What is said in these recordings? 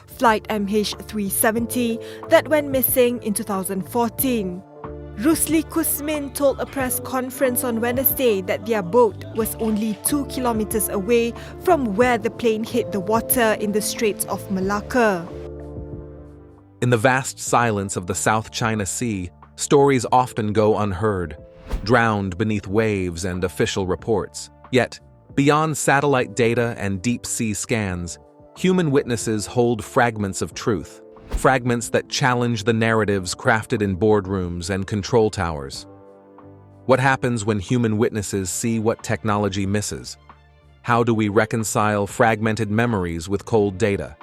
flight MH370, that went missing in 2014. Rusli Kusmin told a press conference on Wednesday that their boat was only 2 kilometers away from where the plane hit the water in the Straits of Malacca. In the vast silence of the South China Sea, stories often go unheard, drowned beneath waves and official reports. Yet, beyond satellite data and deep-sea scans, human witnesses hold fragments of truth, fragments that challenge the narratives crafted in boardrooms and control towers. What happens when human witnesses see what technology misses? How do we reconcile fragmented memories with cold data?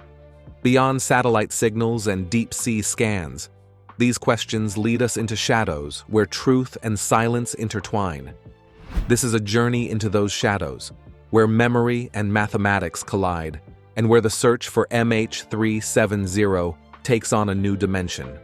Beyond satellite signals and deep-sea scans, these questions lead us into shadows where truth and silence intertwine. This is a journey into those shadows, where memory and mathematics collide, and where the search for MH370 takes on a new dimension.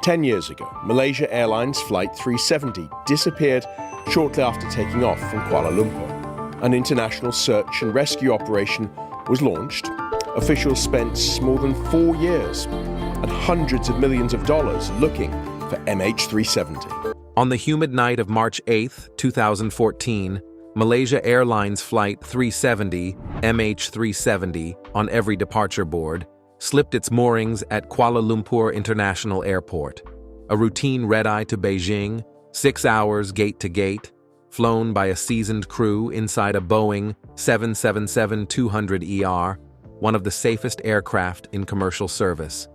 10 years ago, Malaysia Airlines Flight 370 disappeared shortly after taking off from Kuala Lumpur. An international search and rescue operation was launched. Officials spent more than 4 years and hundreds of millions of dollars looking for MH370. On the humid night of March 8, 2014, Malaysia Airlines Flight 370, MH370, on every departure board, slipped its moorings at Kuala Lumpur International Airport. A routine red-eye to Beijing, 6 hours gate to gate, flown by a seasoned crew inside a Boeing 777-200ER, one of the safest aircraft in commercial service.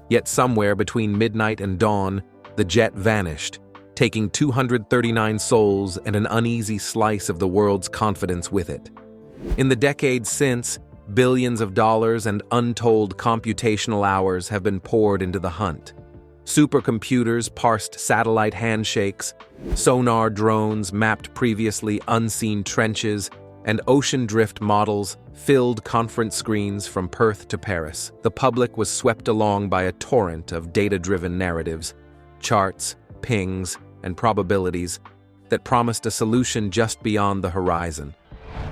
Yet somewhere between midnight and dawn, the jet vanished, taking 239 souls and an uneasy slice of the world's confidence with it. In the decades since, billions of dollars and untold computational hours have been poured into the hunt. Supercomputers parsed satellite handshakes, sonar drones mapped previously unseen trenches, and ocean drift models filled conference screens from Perth to Paris. The public was swept along by a torrent of data-driven narratives, charts, pings, and probabilities that promised a solution just beyond the horizon.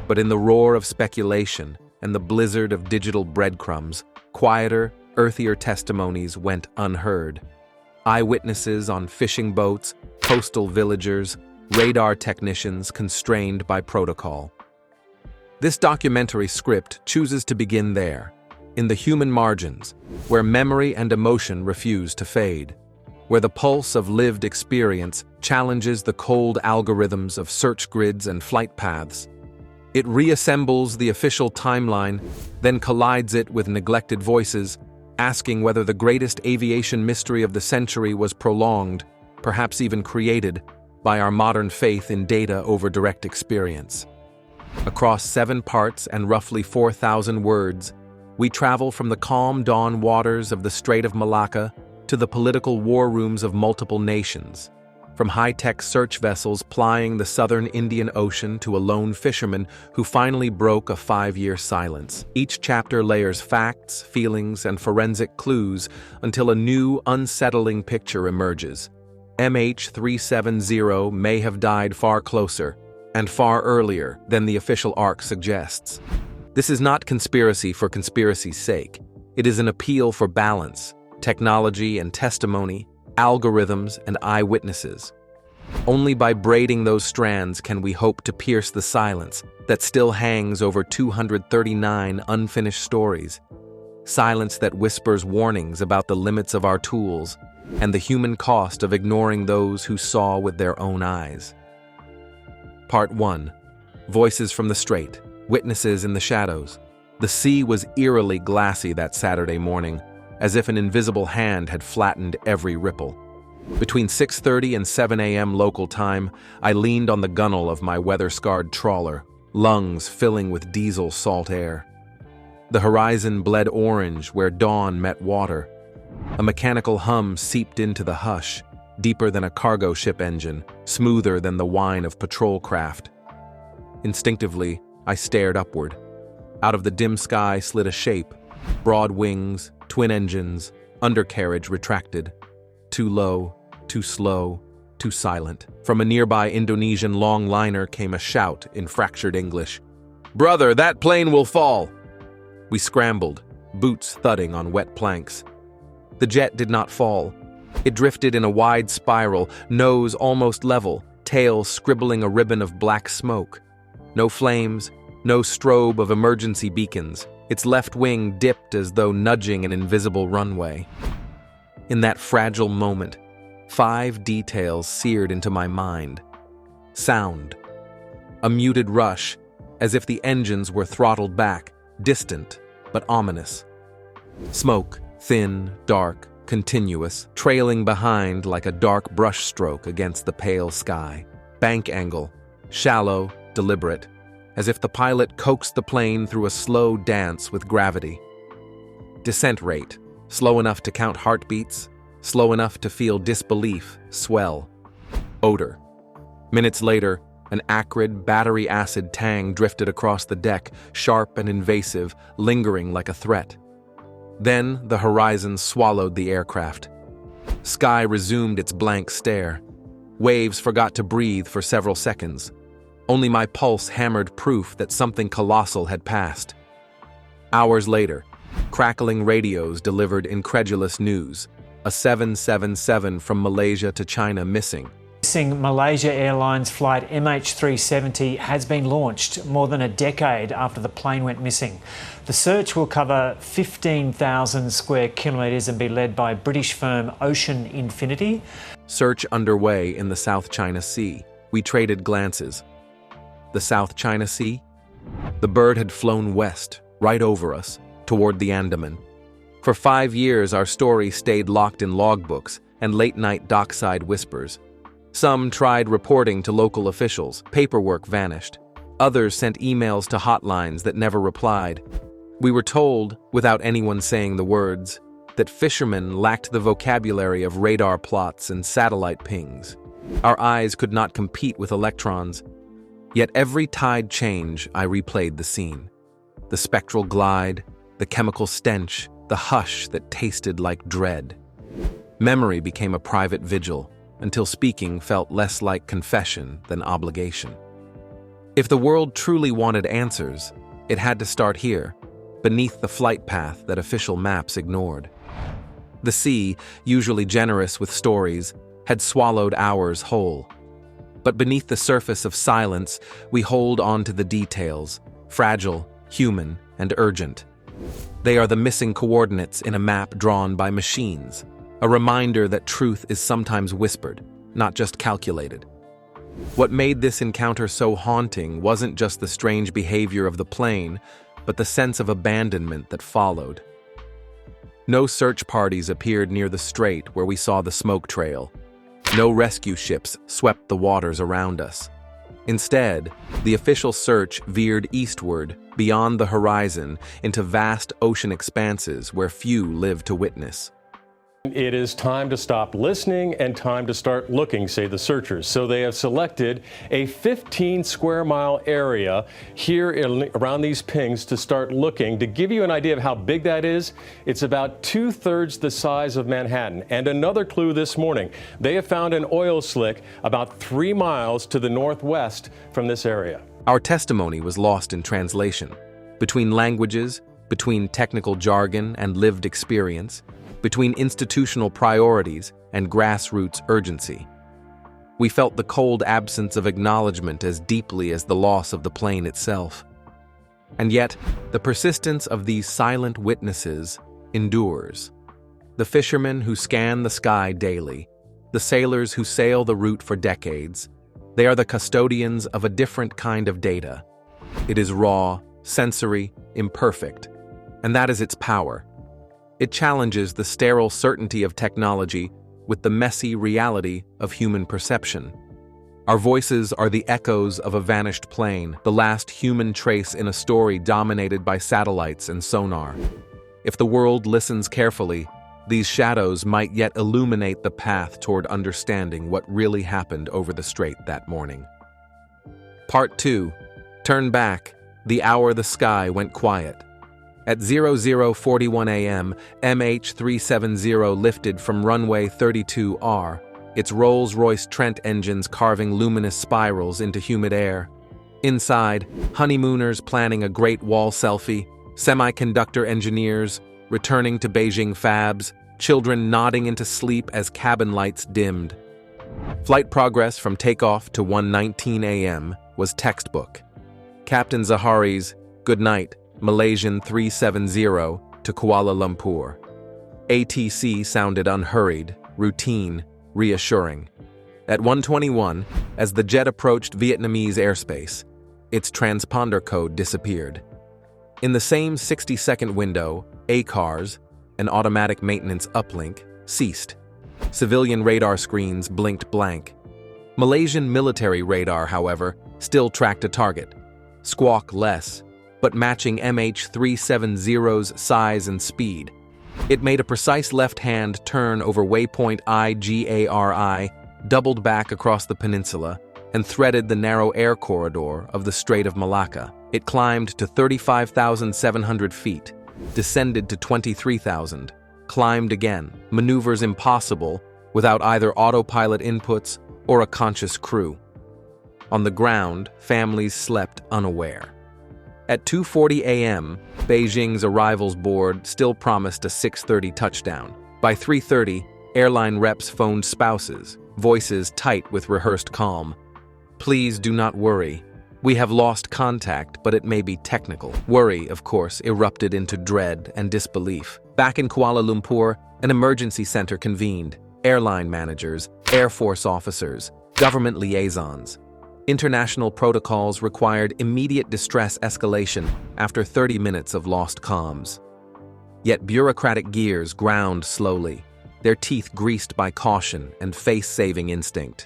But in the roar of speculation and the blizzard of digital breadcrumbs, quieter, earthier testimonies went unheard. Eyewitnesses on fishing boats, coastal villagers, radar technicians constrained by protocol. This documentary script chooses to begin there, in the human margins, where memory and emotion refuse to fade, where the pulse of lived experience challenges the cold algorithms of search grids and flight paths. It reassembles the official timeline, then collides it with neglected voices, asking whether the greatest aviation mystery of the century was prolonged, perhaps even created, by our modern faith in data over direct experience. Across 7 parts and roughly 4,000 words, we travel from the calm dawn waters of the Strait of Malacca to the political war rooms of multiple nations, from high-tech search vessels plying the southern Indian Ocean to a lone fisherman who finally broke a 5-year silence. Each chapter layers facts, feelings, and forensic clues until a new, unsettling picture emerges. MH370 may have died far closer and far earlier than the official arc suggests. This is not conspiracy for conspiracy's sake. It is an appeal for balance, technology and testimony, algorithms and eyewitnesses. Only by braiding those strands can we hope to pierce the silence that still hangs over 239 unfinished stories. Silence that whispers warnings about the limits of our tools and the human cost of ignoring those who saw with their own eyes. Part 1. Voices from the Strait. Witnesses in the shadows. The sea was eerily glassy that Saturday morning, as if an invisible hand had flattened every ripple. Between 6:30 and 7 a.m. local time, I leaned on the gunwale of my weather-scarred trawler, lungs filling with diesel salt air. The horizon bled orange where dawn met water. A mechanical hum seeped into the hush, deeper than a cargo ship engine, smoother than the whine of patrol craft. Instinctively, I stared upward. Out of the dim sky slid a shape, broad wings, twin engines, undercarriage retracted. Too low, too slow, too silent. From a nearby Indonesian longliner came a shout in fractured English. "Brother, that plane will fall!" We scrambled, boots thudding on wet planks. The jet did not fall. It drifted in a wide spiral, nose almost level, tail scribbling a ribbon of black smoke. No flames, no strobe of emergency beacons. Its left wing dipped as though nudging an invisible runway. In that fragile moment, 5 details seared into my mind. Sound. A muted rush, as if the engines were throttled back, distant but ominous. Smoke, thin, dark, continuous, trailing behind like a dark brushstroke against the pale sky. Bank angle, shallow, deliberate, as if the pilot coaxed the plane through a slow dance with gravity. Descent rate, slow enough to count heartbeats, slow enough to feel disbelief swell. Odor. Minutes later, an acrid, battery acid tang drifted across the deck, sharp and invasive, lingering like a threat. Then the horizon swallowed the aircraft. Sky resumed its blank stare. Waves forgot to breathe for several seconds. Only my pulse hammered proof that something colossal had passed. Hours later, crackling radios delivered incredulous news. A 777 from Malaysia to China missing. Malaysia Airlines Flight MH370 has been launched more than a decade after the plane went missing. The search will cover 15,000 square kilometres and be led by British firm Ocean Infinity. Search underway in the South China Sea. We traded glances. The South China Sea? The bird had flown west, right over us, toward the Andaman. For 5 years, our story stayed locked in logbooks and late-night dockside whispers. Some tried reporting to local officials. Paperwork vanished. Others sent emails to hotlines that never replied. We were told, without anyone saying the words, that Fisherman lacked the vocabulary of radar plots and satellite pings. Our eyes could not compete with electrons. Yet every tide change, I replayed the scene. The spectral glide, the chemical stench, the hush that tasted like dread. Memory became a private vigil, until speaking felt less like confession than obligation. If the world truly wanted answers, it had to start here, beneath the flight path that official maps ignored. The sea, usually generous with stories, had swallowed ours whole. But beneath the surface of silence, we hold on to the details, fragile, human, and urgent. They are the missing coordinates in a map drawn by machines, a reminder that truth is sometimes whispered, not just calculated. What made this encounter so haunting wasn't just the strange behavior of the plane, but the sense of abandonment that followed. No search parties appeared near the strait where we saw the smoke trail. No rescue ships swept the waters around us. Instead, the official search veered eastward, beyond the horizon, into vast ocean expanses where few live to witness. It is time to stop listening and time to start looking, say the searchers. So they have selected a 15 square mile area here around these pings to start looking. To give you an idea of how big that is, it's about 2/3 the size of Manhattan. And another clue this morning, they have found an oil slick about 3 miles to the northwest from this area. Our testimony was lost in translation. Between languages, between technical jargon and lived experience, between institutional priorities and grassroots urgency. We felt the cold absence of acknowledgement as deeply as the loss of the plane itself. And yet, the persistence of these silent witnesses endures. The fishermen who scan the sky daily, the sailors who sail the route for decades, they are the custodians of a different kind of data. It is raw, sensory, imperfect, and that is its power. It challenges the sterile certainty of technology with the messy reality of human perception. Our voices are the echoes of a vanished plane, the last human trace in a story dominated by satellites and sonar. If the world listens carefully, these shadows might yet illuminate the path toward understanding what really happened over the strait that morning. Part 2. Turn back, the hour the sky went quiet. At 00:41 a.m., MH370 lifted from runway 32R, its Rolls-Royce Trent engines carving luminous spirals into humid air. Inside, honeymooners planning a Great Wall selfie, Semiconductor engineers returning to Beijing fabs, children nodding into sleep as cabin lights dimmed. Flight progress from takeoff to 1:19 a.m. was textbook. Captain Zahari's "Good night, Malaysian 370" to Kuala Lumpur. ATC sounded unhurried, routine, reassuring. At 1:21, as the jet approached Vietnamese airspace, its transponder code disappeared. In the same 60-second window, ACARS, an automatic maintenance uplink, ceased. Civilian radar screens blinked blank. Malaysian military radar, however, still tracked a target. Squawk less, but matching MH370's size and speed. It made a precise left-hand turn over waypoint IGARI, doubled back across the peninsula, and threaded the narrow air corridor of the Strait of Malacca. It climbed to 35,700 feet, descended to 23,000, climbed again, maneuvers impossible without either autopilot inputs or a conscious crew. On the ground, families slept unaware. At 2:40 a.m., Beijing's arrivals board still promised a 6:30 touchdown. By 3:30, airline reps phoned spouses, voices tight with rehearsed calm. "Please do not worry. We have lost contact, but it may be technical." Worry, of course, erupted into dread and disbelief. Back in Kuala Lumpur, an emergency center convened. Airline managers, Air Force officers, government liaisons. International protocols required immediate distress escalation after 30 minutes of lost comms. Yet bureaucratic gears ground slowly, their teeth greased by caution and face-saving instinct.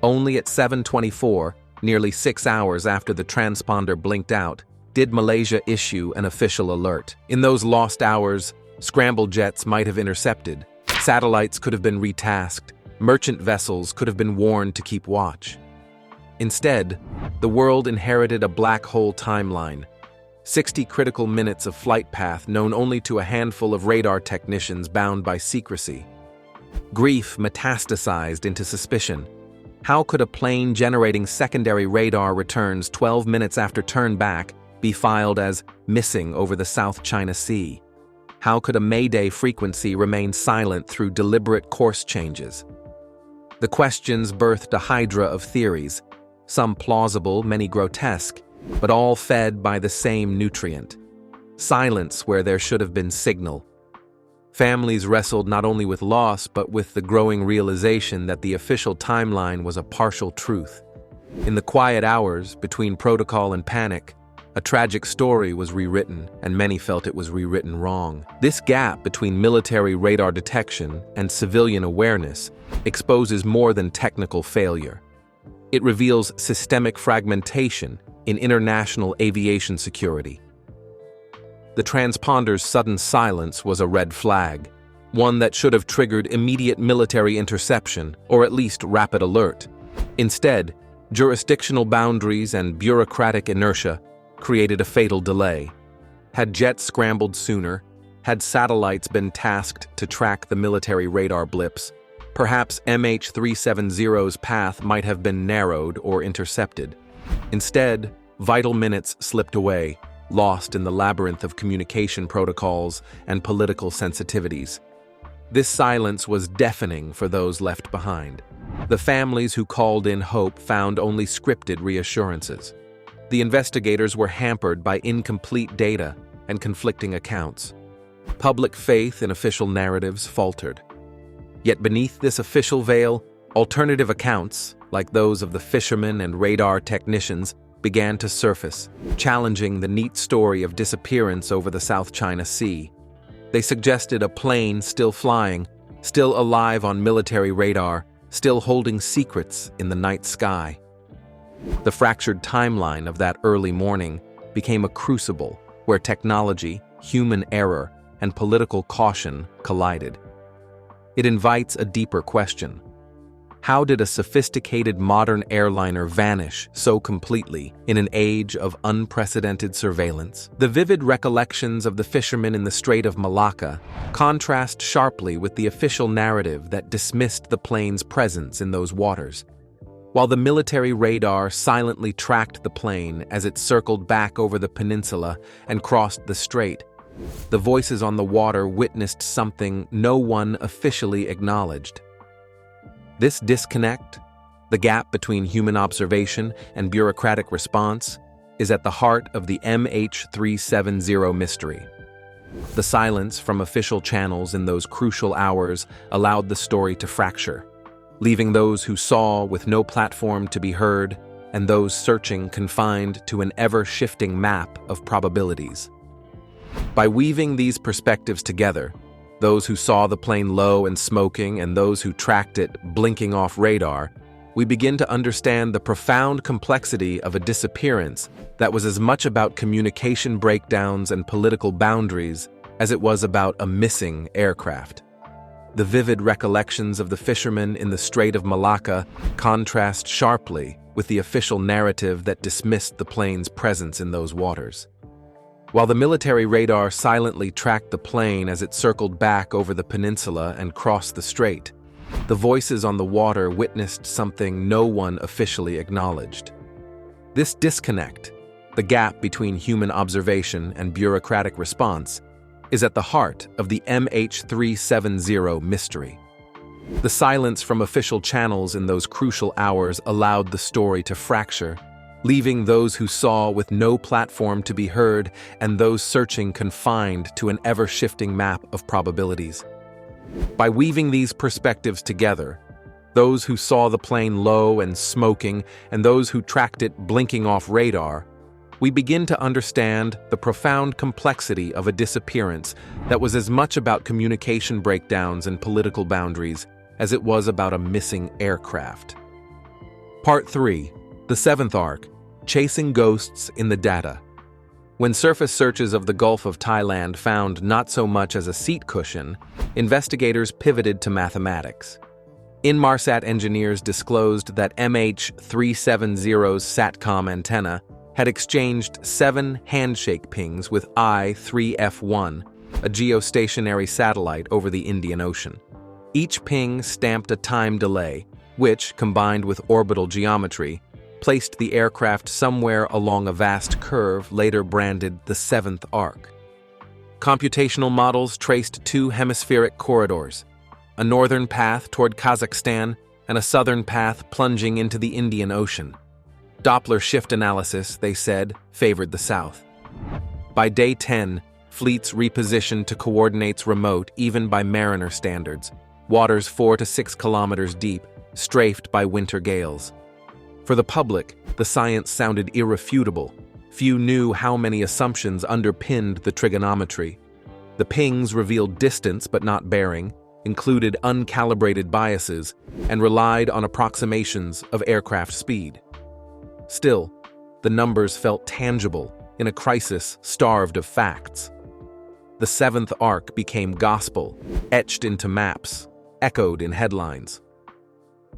Only at 7:24, nearly 6 hours after the transponder blinked out, did Malaysia issue an official alert. In those lost hours, scrambled jets might have intercepted, satellites could have been retasked, merchant vessels could have been warned to keep watch. Instead, the world inherited a black hole timeline, 60 critical minutes of flight path known only to a handful of radar technicians bound by secrecy. Grief metastasized into suspicion. How could a plane generating secondary radar returns 12 minutes after turnback be filed as missing over the South China Sea? How could a Mayday frequency remain silent through deliberate course changes? The questions birthed a hydra of theories, some plausible, many grotesque, but all fed by the same nutrient: silence where there should have been signal. Families wrestled not only with loss, but with the growing realization that the official timeline was a partial truth. In the quiet hours between protocol and panic, a tragic story was rewritten, and many felt it was rewritten wrong. This gap between military radar detection and civilian awareness exposes more than technical failure. It reveals systemic fragmentation in international aviation security. The transponder's sudden silence was a red flag, one that should have triggered immediate military interception or at least rapid alert. Instead, jurisdictional boundaries and bureaucratic inertia created a fatal delay. Had jets scrambled sooner, had satellites been tasked to track the military radar blips, perhaps MH370's path might have been narrowed or intercepted. Instead, vital minutes slipped away, lost in the labyrinth of communication protocols and political sensitivities. This silence was deafening for those left behind. The families who called in hope found only scripted reassurances. The investigators were hampered by incomplete data and conflicting accounts. Public faith in official narratives faltered. Yet beneath this official veil, alternative accounts, like those of the fishermen and radar technicians, began to surface, challenging the neat story of disappearance over the South China Sea. They suggested a plane still flying, still alive on military radar, still holding secrets in the night sky. The fractured timeline of that early morning became a crucible where technology, human error, and political caution collided. It invites a deeper question. How did a sophisticated modern airliner vanish so completely in an age of unprecedented surveillance? The vivid recollections of the fishermen in the Strait of Malacca contrast sharply with the official narrative that dismissed the plane's presence in those waters. While the military radar silently tracked the plane as it circled back over the peninsula and crossed the strait, the voices on the water witnessed something no one officially acknowledged. This disconnect, the gap between human observation and bureaucratic response, is at the heart of the MH370 mystery. The silence from official channels in those crucial hours allowed the story to fracture, leaving those who saw with no platform to be heard and those searching confined to an ever-shifting map of probabilities. By weaving these perspectives together, those who saw the plane low and smoking and those who tracked it blinking off radar, we begin to understand the profound complexity of a disappearance that was as much about communication breakdowns and political boundaries as it was about a missing aircraft. The vivid recollections of the fishermen in the Strait of Malacca contrast sharply with the official narrative that dismissed the plane's presence in those waters. While the military radar silently tracked the plane as it circled back over the peninsula and crossed the strait, the voices on the water witnessed something no one officially acknowledged. This disconnect, the gap between human observation and bureaucratic response, is at the heart of the MH370 mystery. The silence from official channels in those crucial hours allowed the story to fracture, leaving those who saw with no platform to be heard and those searching confined to an ever-shifting map of probabilities. By weaving these perspectives together, those who saw the plane low and smoking and those who tracked it blinking off radar, we begin to understand the profound complexity of a disappearance that was as much about communication breakdowns and political boundaries as it was about a missing aircraft. Part 3. The seventh arc, Chasing Ghosts in the Data. When surface searches of the Gulf of Thailand found not so much as a seat cushion, investigators pivoted to mathematics. Inmarsat engineers disclosed that MH370's SATCOM antenna had exchanged 7 handshake pings with I-3F1, a geostationary satellite over the Indian Ocean. Each ping stamped a time delay, which, combined with orbital geometry, placed the aircraft somewhere along a vast curve later branded the seventh arc. Computational models traced 2 hemispheric corridors, a northern path toward Kazakhstan and a southern path plunging into the Indian Ocean. Doppler shift analysis, they said, favored the south. By day 10, fleets repositioned to coordinates remote even by mariner standards, waters 4 to 6 kilometers deep, strafed by winter gales. For the public, the science sounded irrefutable. Few knew how many assumptions underpinned the trigonometry. The pings revealed distance but not bearing, included uncalibrated biases, and relied on approximations of aircraft speed. Still, the numbers felt tangible in a crisis starved of facts. The seventh arc became gospel, etched into maps, echoed in headlines.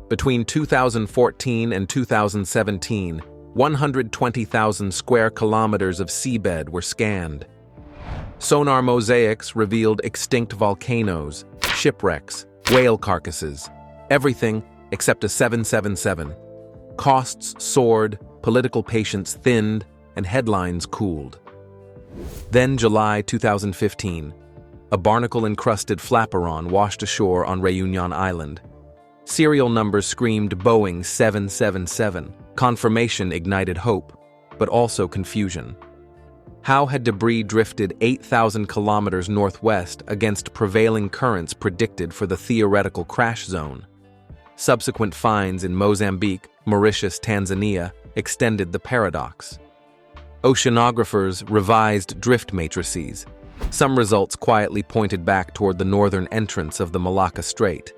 Between 2014 and 2017, 120,000 square kilometers of seabed were scanned. Sonar mosaics revealed extinct volcanoes, shipwrecks, whale carcasses, everything except a 777. Costs soared, political patience thinned, and headlines cooled. Then July 2015, a barnacle-encrusted flaperon washed ashore on Réunion Island. Serial numbers screamed Boeing 777. Confirmation ignited hope, but also confusion. How had debris drifted 8,000 kilometers northwest against prevailing currents predicted for the theoretical crash zone? Subsequent finds in Mozambique, Mauritius, Tanzania extended the paradox. Oceanographers revised drift matrices. Some results quietly pointed back toward the northern entrance of the Malacca Strait.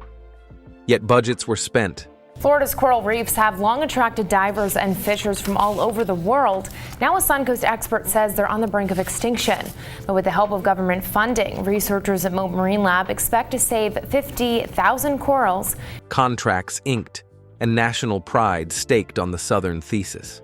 Yet budgets were spent. Florida's coral reefs have long attracted divers and fishers from all over the world. Now a Suncoast expert says they're on the brink of extinction. But with the help of government funding, researchers at Mote Marine Lab expect to save 50,000 corals. Contracts inked and national pride staked on the southern thesis.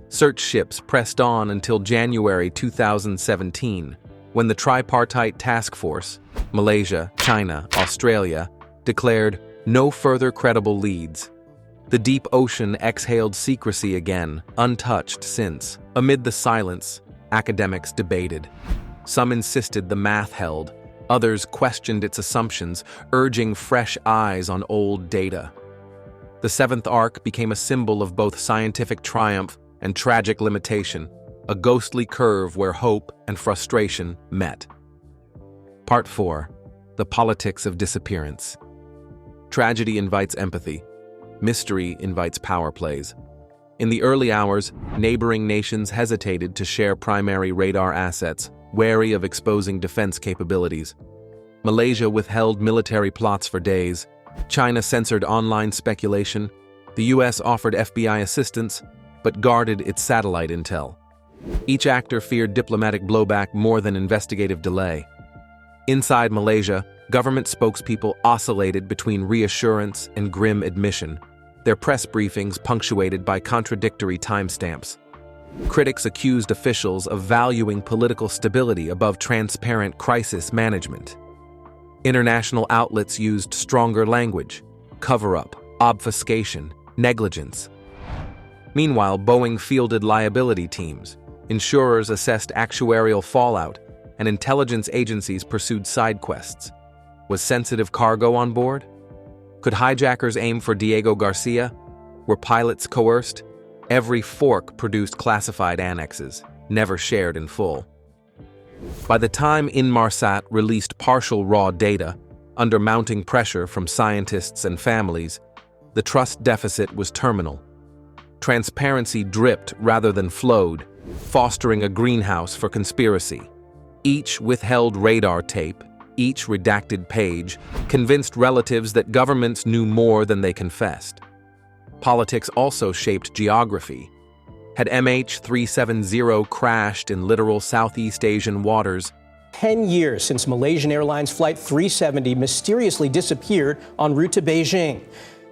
Search ships pressed on until January 2017, when the tripartite task force, Malaysia, China, Australia, declared no further credible leads. The deep ocean exhaled secrecy again, untouched since. Amid the silence, academics debated. Some insisted the math held, others questioned its assumptions, urging fresh eyes on old data. The seventh arc became a symbol of both scientific triumph and tragic limitation, a ghostly curve where hope and frustration met. Part 4. The Politics of Disappearance. Tragedy invites empathy. Mystery invites power plays. In the early hours, neighboring nations hesitated to share primary radar assets, wary of exposing defense capabilities. Malaysia withheld military plots for days. China censored online speculation. The US offered FBI assistance, but guarded its satellite intel. Each actor feared diplomatic blowback more than investigative delay. Inside Malaysia, government spokespeople oscillated between reassurance and grim admission, their press briefings punctuated by contradictory timestamps. Critics accused officials of valuing political stability above transparent crisis management. International outlets used stronger language: cover-up, obfuscation, negligence. Meanwhile, Boeing fielded liability teams, insurers assessed actuarial fallout, and intelligence agencies pursued side quests. Was sensitive cargo on board? Could hijackers aim for Diego Garcia? Were pilots coerced? Every fork produced classified annexes, never shared in full. By the time Inmarsat released partial raw data, under mounting pressure from scientists and families, the trust deficit was terminal. Transparency dripped rather than flowed, fostering a greenhouse for conspiracy. Each withheld radar tape, each redacted page, convinced relatives that governments knew more than they confessed. Politics also shaped geography. Had MH370 crashed in literal Southeast Asian waters, 10 years since Malaysian Airlines Flight 370 mysteriously disappeared en route to Beijing.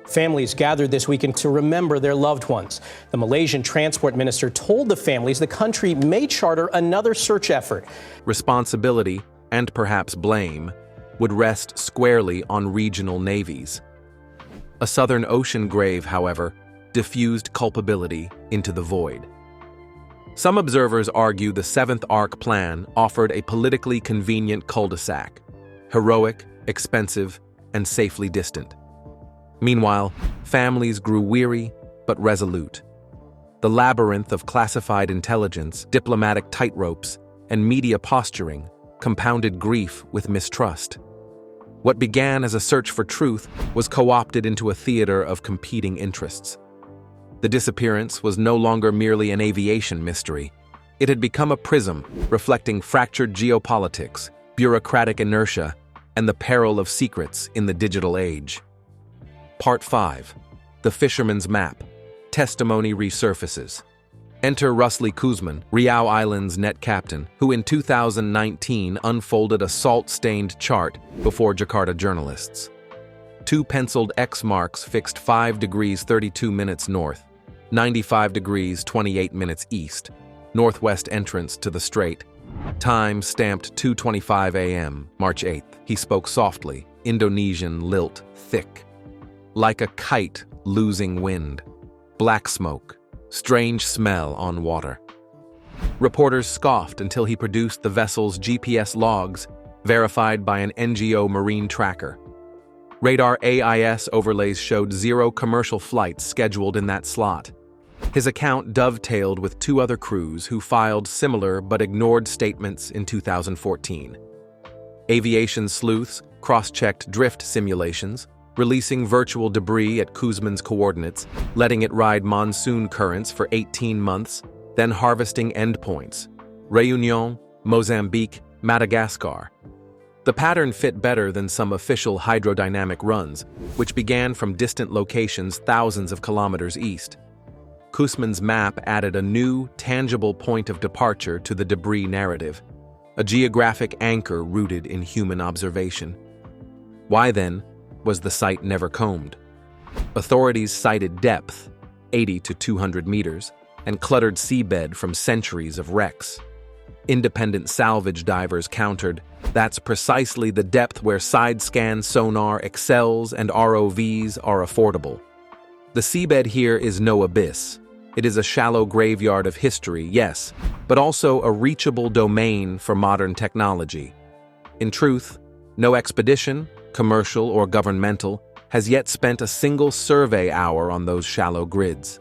Families gathered this weekend to remember their loved ones. The Malaysian transport minister told the families the country may charter another search effort. responsibility, and perhaps blame, would rest squarely on regional navies. A Southern Ocean grave, however, diffused culpability into the void. Some observers argue the Seventh Arc plan offered a politically convenient cul-de-sac, heroic, expensive, and safely distant. Meanwhile, families grew weary but resolute. The labyrinth of classified intelligence, diplomatic tightropes, and media posturing compounded grief with mistrust. What began as a search for truth was co-opted into a theater of competing interests. The disappearance was no longer merely an aviation mystery. It had become a prism reflecting fractured geopolitics, bureaucratic inertia, and the peril of secrets in the digital age. Part 5. The Fisherman's Map. Testimony resurfaces. Enter Rusli Kuzman, Riau Island's net captain, who in 2019 unfolded a salt-stained chart before Jakarta journalists. Two penciled X marks fixed 5 degrees 32 minutes north, 95 degrees 28 minutes east, northwest entrance to the strait. Time stamped 2:25 a.m., March 8th. He spoke softly, Indonesian lilt thick. Like a kite losing wind. Black smoke. Strange smell on water. Reporters scoffed until he produced the vessel's GPS logs, verified by an NGO marine tracker. Radar AIS overlays showed 0 commercial flights scheduled in that slot. His account dovetailed with 2 other crews who filed similar but ignored statements in 2014. Aviation sleuths cross-checked drift simulations, releasing virtual debris at Kuzman's coordinates, letting it ride monsoon currents for 18 months, then harvesting endpoints: Réunion, Mozambique, Madagascar. The pattern fit better than some official hydrodynamic runs, which began from distant locations thousands of kilometers east. Kuzman's map added a new, tangible point of departure to the debris narrative, a geographic anchor rooted in human observation. Why, then, was the site never combed? Authorities cited depth, 80 to 200 meters, and cluttered seabed from centuries of wrecks. Independent salvage divers countered, that's precisely the depth where side-scan sonar excels and ROVs are affordable. The seabed here is no abyss. It is a shallow graveyard of history, yes, but also a reachable domain for modern technology. In truth, no expedition, commercial or governmental, has yet spent a single survey hour on those shallow grids.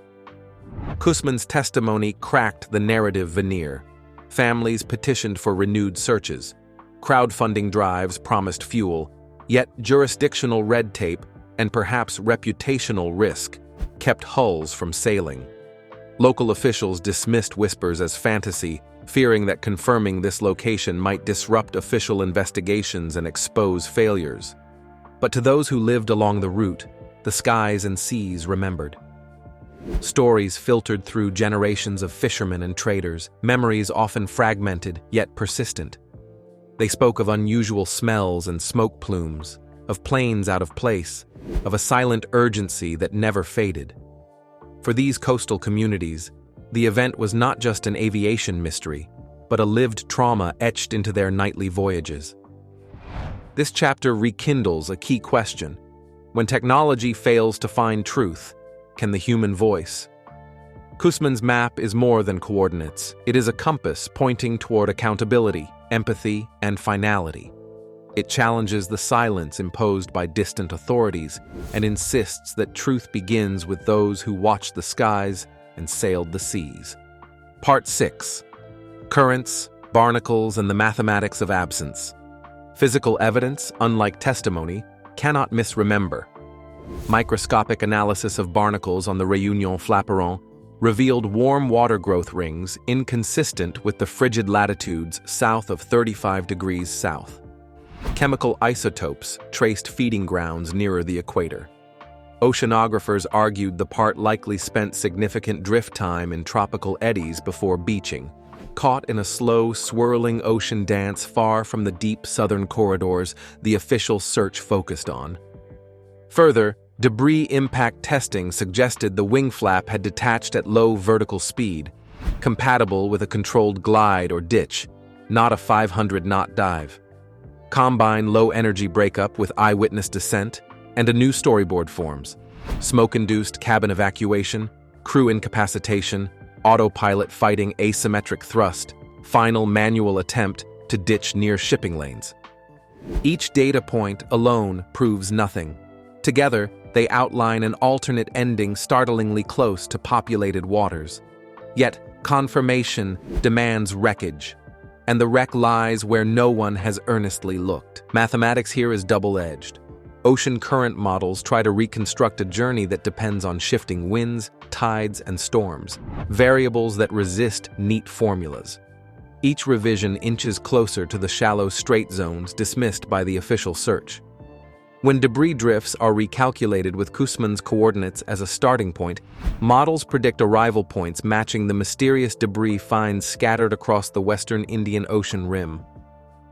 Kussmann's testimony cracked the narrative veneer. Families petitioned for renewed searches. Crowdfunding drives promised fuel, yet jurisdictional red tape and perhaps reputational risk kept hulls from sailing. Local officials dismissed whispers as fantasy, fearing that confirming this location might disrupt official investigations and expose failures. But to those who lived along the route, the skies and seas remembered. Stories filtered through generations of fishermen and traders, memories often fragmented yet persistent. They spoke of unusual smells and smoke plumes, of planes out of place, of a silent urgency that never faded. For these coastal communities, the event was not just an aviation mystery, but a lived trauma etched into their nightly voyages. This chapter rekindles a key question. When technology fails to find truth, can the human voice? Kussmann's map is more than coordinates. It is a compass pointing toward accountability, empathy, and finality. It challenges the silence imposed by distant authorities and insists that truth begins with those who watched the skies and sailed the seas. Part 6. Currents, barnacles, and the mathematics of absence. Physical evidence, unlike testimony, cannot misremember. Microscopic analysis of barnacles on the Réunion Flaperon revealed warm water growth rings inconsistent with the frigid latitudes south of 35 degrees south. Chemical isotopes traced feeding grounds nearer the equator. Oceanographers argued the part likely spent significant drift time in tropical eddies before beaching, caught in a slow, swirling ocean dance far from the deep southern corridors the official search focused on. Further, debris impact testing suggested the wing flap had detached at low vertical speed, compatible with a controlled glide or ditch, not a 500-knot dive. Combine low-energy breakup with eyewitness descent, and a new storyboard forms: smoke-induced cabin evacuation, crew incapacitation, autopilot fighting asymmetric thrust, final manual attempt to ditch near shipping lanes. Each data point alone proves nothing. Together, they outline an alternate ending startlingly close to populated waters. Yet, confirmation demands wreckage, and the wreck lies where no one has earnestly looked. Mathematics here is double-edged. Ocean current models try to reconstruct a journey that depends on shifting winds, tides, and storms, variables that resist neat formulas. Each revision inches closer to the shallow strait zones dismissed by the official search. When debris drifts are recalculated with Kussmann's coordinates as a starting point, models predict arrival points matching the mysterious debris finds scattered across the western Indian Ocean rim.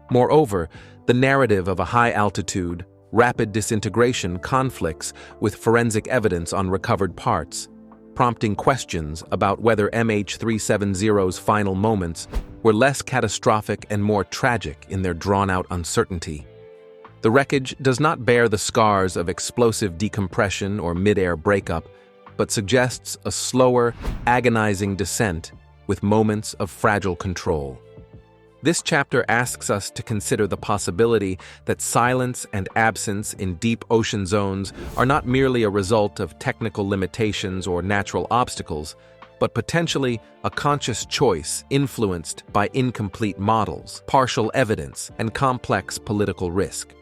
Moreover, the narrative of a high-altitude, rapid disintegration conflicts with forensic evidence on recovered parts, prompting questions about whether MH370's final moments were less catastrophic and more tragic in their drawn-out uncertainty. The wreckage does not bear the scars of explosive decompression or mid-air breakup, but suggests a slower, agonizing descent with moments of fragile control. This chapter asks us to consider the possibility that silence and absence in deep ocean zones are not merely a result of technical limitations or natural obstacles, but potentially a conscious choice influenced by incomplete models, partial evidence, and complex political risk.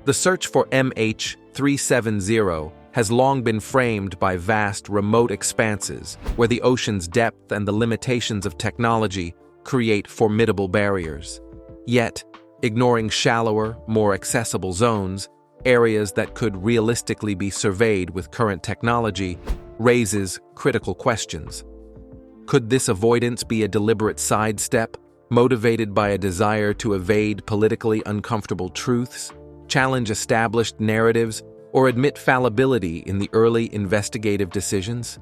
The search for MH370 has long been framed by vast, remote expanses where the ocean's depth and the limitations of technology create formidable barriers. Yet, ignoring shallower, more accessible zones, areas that could realistically be surveyed with current technology, raises critical questions. Could this avoidance be a deliberate sidestep, motivated by a desire to evade politically uncomfortable truths, challenge established narratives, or admit fallibility in the early investigative decisions?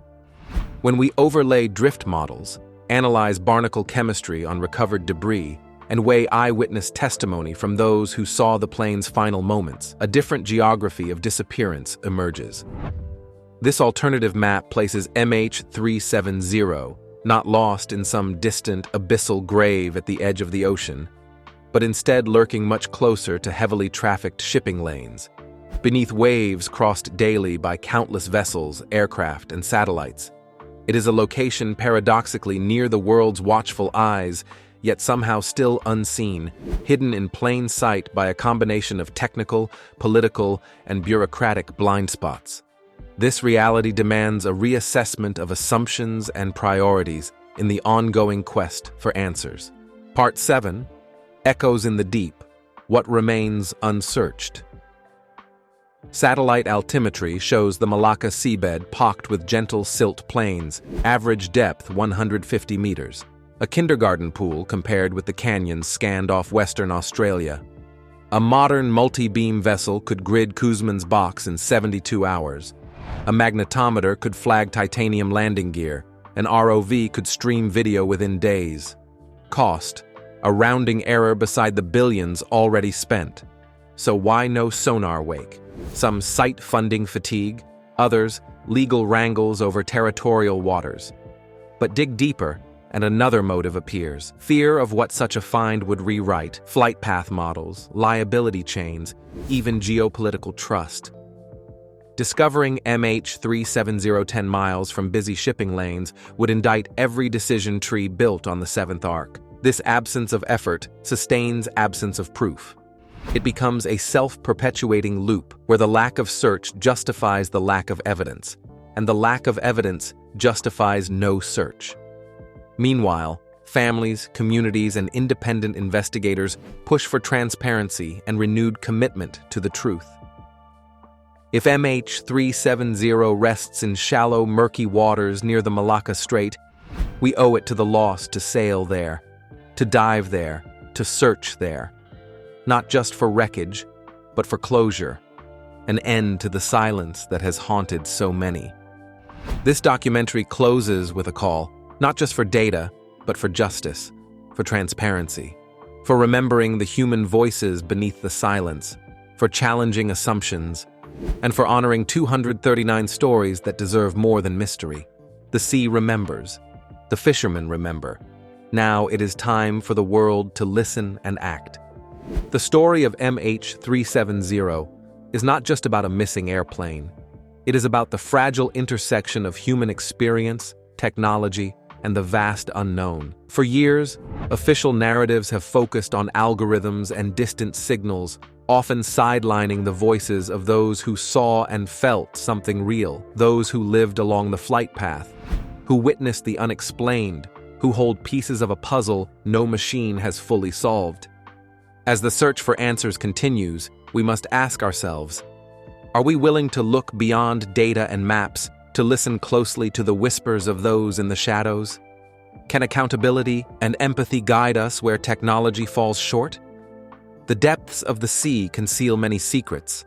When we overlay drift models, analyze barnacle chemistry on recovered debris, and weigh eyewitness testimony from those who saw the plane's final moments, a different geography of disappearance emerges. This alternative map places MH370 not lost in some distant abyssal grave at the edge of the ocean, but instead lurking much closer to heavily trafficked shipping lanes, beneath waves crossed daily by countless vessels, aircraft, and satellites. It is a location paradoxically near the world's watchful eyes, yet somehow still unseen, hidden in plain sight by a combination of technical, political, and bureaucratic blind spots. This reality demands a reassessment of assumptions and priorities in the ongoing quest for answers. Part 7: Echoes in the Deep: What Remains Unsearched. Satellite altimetry shows the Malacca seabed pocked with gentle silt plains, average depth 150 meters. A kindergarten pool compared with the canyons scanned off Western Australia. A modern multi-beam vessel could grid Kuzman's box in 72 hours. A magnetometer could flag titanium landing gear. An ROV could stream video within days. Cost: a rounding error beside the billions already spent. So why no sonar wake? Some site funding fatigue, others legal wrangles over territorial waters. But dig deeper, and another motive appears: fear of what such a find would rewrite, flight path models, liability chains, even geopolitical trust. Discovering MH370 10 miles from busy shipping lanes would indict every decision tree built on the seventh arc. This absence of effort sustains absence of proof. It becomes a self-perpetuating loop where the lack of search justifies the lack of evidence, and the lack of evidence justifies no search. Meanwhile, families, communities, and independent investigators push for transparency and renewed commitment to the truth. If MH370 rests in shallow, murky waters near the Malacca Strait, we owe it to the lost to sail there, to dive there, to search there. Not just for wreckage, but for closure, an end to the silence that has haunted so many. This documentary closes with a call, not just for data, but for justice, for transparency, for remembering the human voices beneath the silence, for challenging assumptions, and for honoring 239 stories that deserve more than mystery. The sea remembers. The fishermen remember. Now it is time for the world to listen and act. The story of MH370 is not just about a missing airplane. It is about the fragile intersection of human experience, technology, and the vast unknown. For years, official narratives have focused on algorithms and distant signals, often sidelining the voices of those who saw and felt something real, those who lived along the flight path, who witnessed the unexplained, who hold pieces of a puzzle no machine has fully solved. As the search for answers continues, we must ask ourselves, are we willing to look beyond data and maps, to listen closely to the whispers of those in the shadows? Can accountability and empathy guide us where technology falls short? The depths of the sea conceal many secrets,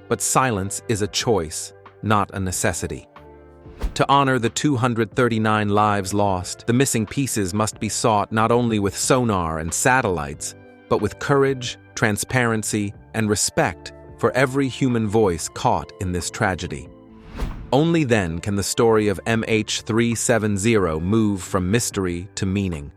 but silence is a choice, not a necessity. To honor the 239 lives lost, the missing pieces must be sought not only with sonar and satellites, but with courage, transparency, and respect for every human voice caught in this tragedy. Only then can the story of MH370 move from mystery to meaning.